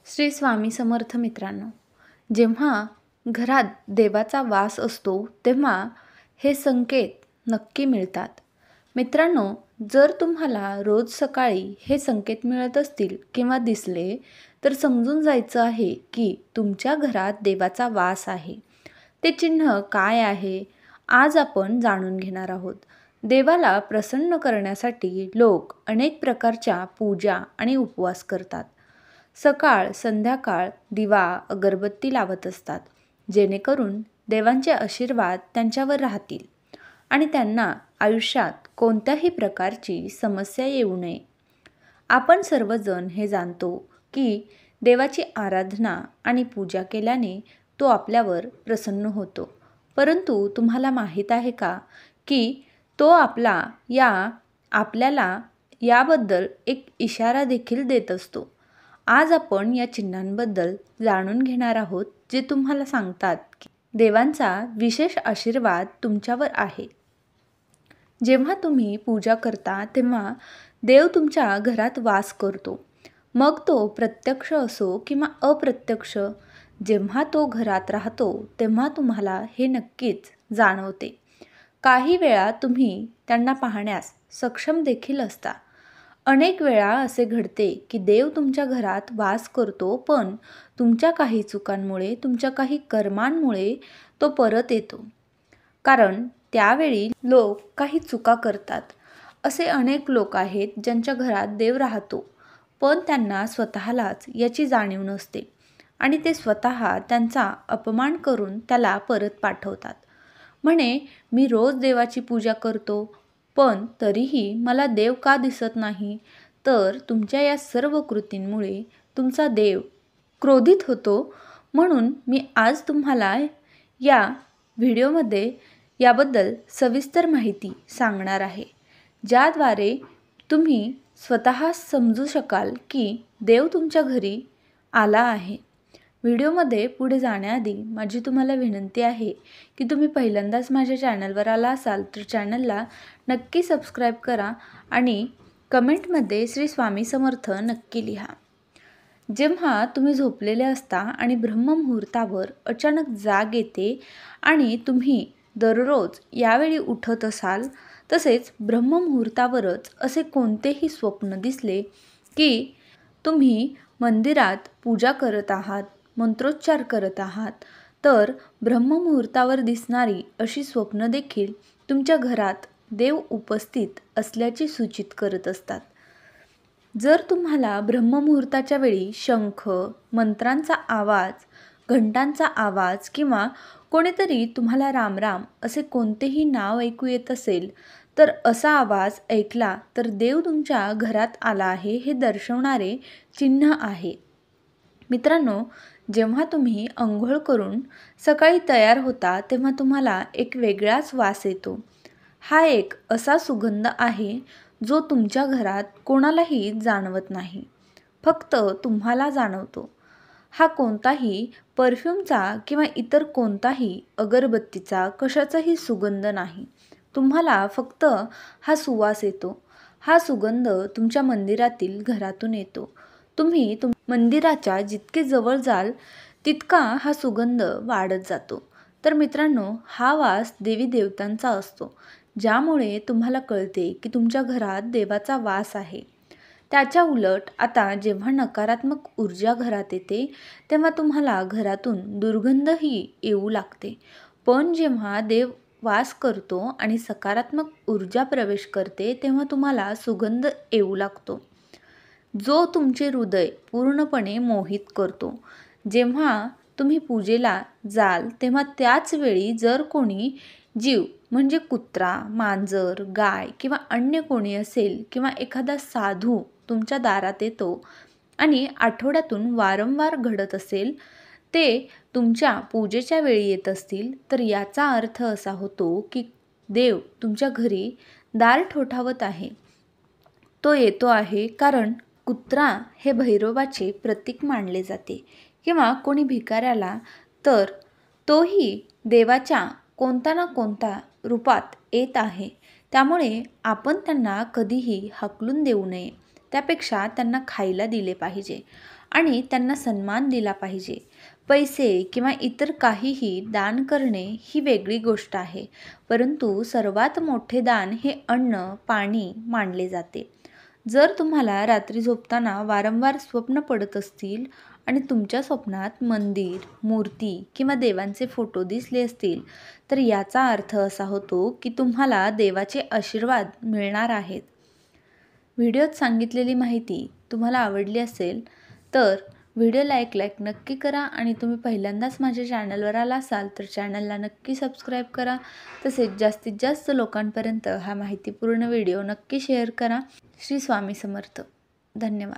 श्री स्वामी समर्थ मित्रांनो, जेव्हा घरात देवाचा वास असतो तेव्हा हे संकेत नक्की मिळतात. मित्रांनो, जर तुम्हाला रोज सकाळी हे संकेत मिळत असतील किंवा दिसले तर समजून जायचं आहे की तुमच्या घरात देवाचा वास आहे. ते चिन्ह काय आहे आज आपण जाणून घेणार आहोत. देवाला प्रसन्न करण्यासाठी लोक अनेक प्रकारच्या पूजा आणि उपवास करतात. सकाळ संध्याकाळ दिवा अगरबत्ती लावत असतात, जेणेकरून देवांचे आशीर्वाद त्यांच्यावर राहतील आणि त्यांना आयुष्यात कोणत्याही प्रकारची समस्या येऊ नये. आपण सर्वजण हे जाणतो की देवाची आराधना आणि पूजा केल्याने तो आपल्यावर प्रसन्न होतो. परंतु तुम्हाला माहीत आहे का की तो आपल्याला याबद्दल एक इशारा देखील देत असतो. आज आपण या चिन्हांबद्दल जाणून घेणार आहोत, जे तुम्हाला सांगतात की देवांचा विशेष आशीर्वाद तुमच्यावर आहे. जेव्हा तुम्ही पूजा करता तेव्हा देव तुमच्या घरात वास करतो. मग तो प्रत्यक्ष असो किंवा अप्रत्यक्ष, जेव्हा तो घरात राहतो तेव्हा तुम्हाला हे नक्कीच जाणवते. काही वेळा तुम्ही त्यांना पाहण्यास सक्षम देखील असता. अनेक वेळा असे घडते की देव तुमच्या घरात वास करतो, पण तुमच्या काही चुकांमुळे, तुमच्या काही कर्मांमुळे तो परत येतो. कारण त्यावेळी लोक काही चुका करतात. असे अनेक लोक आहेत ज्यांच्या घरात देव राहतो, पण त्यांना स्वतःलाच याची जाणीव नसते आणि ते स्वतः त्यांचा अपमान करून त्याला परत पाठवतात. म्हणे, मी रोज देवाची पूजा करतो, पण तरीही मला देव का दिसत नाही? तर तुमच्या या सर्व कृतींमुळे तुमचा देव क्रोधित होतो. म्हणून मी आज तुम्हाला या व्हिडिओमध्ये याबद्दल सविस्तर माहिती सांगणार आहे, ज्याद्वारे तुम्ही स्वतः समजू शकाल की देव तुमच्या घरी आला आहे. व्हिडिओमध्ये पुढे जाण्याआधी माझी तुम्हाला विनंती आहे की तुम्ही पहिल्यांदाच माझ्या चॅनलवर आला असाल तर चॅनलला नक्की सबस्क्राईब करा आणि कमेंटमध्ये श्री स्वामी समर्थ नक्की लिहा. जेव्हा तुम्ही झोपलेले असता आणि ब्रह्ममुहूर्तावर अचानक जाग येते आणि तुम्ही दररोज यावेळी उठत असाल, तसेच ब्रह्ममुहूर्तावरच असे कोणतेही स्वप्न दिसले की तुम्ही मंदिरात पूजा करत आहात, मंत्रोच्चार करत आहात, तर ब्रह्ममुहूर्तावर दिसणारी अशी स्वप्न देखील तुमच्या घरात देव उपस्थित असल्याचे सूचित करत असतात. जर तुम्हाला ब्रह्ममुहूर्ताच्या वेळी शंख, मंत्रांचा आवाज, घंटांचा आवाज किंवा कोणीतरी तुम्हाला रामराम असे कोणतेही नाव ऐकू येत असेल, तर असा आवाज ऐकला तर देव तुमच्या घरात आला आहे हे दर्शवणारे चिन्ह आहे. मित्रांनो, जेव्हा तुम्ही अंघोळ करून सकाळी तयार होता तेव्हा तुम्हाला एक वेगळाच वास येतो. हा एक असा सुगंध आहे जो तुमच्या घरात कोणालाही जाणवत नाही, फक्त तुम्हाला जाणवतो. हा कोणताही परफ्यूमचा किंवा इतर कोणताही अगरबत्तीचा कशाचाही सुगंध नाही. तुम्हाला फक्त हा सुवास येतो. हा सुगंध तुमच्या मंदिरातील घरातून येतो. तुम्ही मंदिराच्या जितके जवळ जाल तितका हा सुगंध वाढत जातो. तर मित्रांनो, हा वास देवी देवतांचा असतो, ज्यामुळे तुम्हाला कळते की तुमच्या घरात देवाचा वास आहे. त्याच्या उलट आता जेव्हा नकारात्मक ऊर्जा घरात येते तेव्हा तुम्हाला घरातून दुर्गंधही येऊ लागते. पण जेव्हा देव वास करतो आणि सकारात्मक ऊर्जा प्रवेश करते तेव्हा तुम्हाला सुगंध येऊ लागतो, जो तुमचे हृदय पूर्णपणे मोहित करतो. जेव्हा तुम्ही पूजेला जाल तेव्हा त्याच वेळी जर कोणी जीव म्हणजे कुत्रा, मांजर, गाय किंवा अन्य कोणी असेल किंवा एखादा साधू तुमच्या दारात येतो आणि आठवड्यातून वारंवार घडत असेल, ते तुमच्या पूजेच्या वेळी येत असतील, तर याचा अर्थ असा होतो की देव तुमच्या घरी दार ठोठावत आहे. तो येतो आहे कारण कुत्रा हे भैरवाचे प्रतीक मानले जाते किंवा कोणी भिकाऱ्याला, तर तोही देवाच्या कोणता ना कोणता रूपात येत आहे. त्यामुळे आपण त्यांना कधीही हाकलून देऊ नये, त्यापेक्षा त्यांना खायला दिले पाहिजे आणि त्यांना सन्मान दिला पाहिजे. पैसे किंवा इतर काहीही दान करणे ही वेगळी गोष्ट आहे, परंतु सर्वात मोठे दान हे अन्न, पाणी मानले जाते. जर तुम्हाला रात्री झोपताना वारंवार स्वप्न पडत असतील आणि तुमच्या स्वप्नात मंदिर, मूर्ती किंवा देवांचे फोटो दिसले असतील, तर याचा अर्थ असा होतो की तुम्हाला देवाचे आशीर्वाद मिळणार आहेत. व्हिडिओत सांगितलेली माहिती तुम्हाला आवडली असेल तर व्हिडिओला एक लाईक नक्की करा आणि तुम्ही पहिल्यांदाच माझ्या चॅनलवर आला असाल तर चॅनलला नक्की सबस्क्राईब करा. तसेच जास्तीत जास्त लोकांपर्यंत हा माहितीपूर्ण व्हिडिओ नक्की शेअर करा. श्री स्वामी समर्थ. धन्यवाद.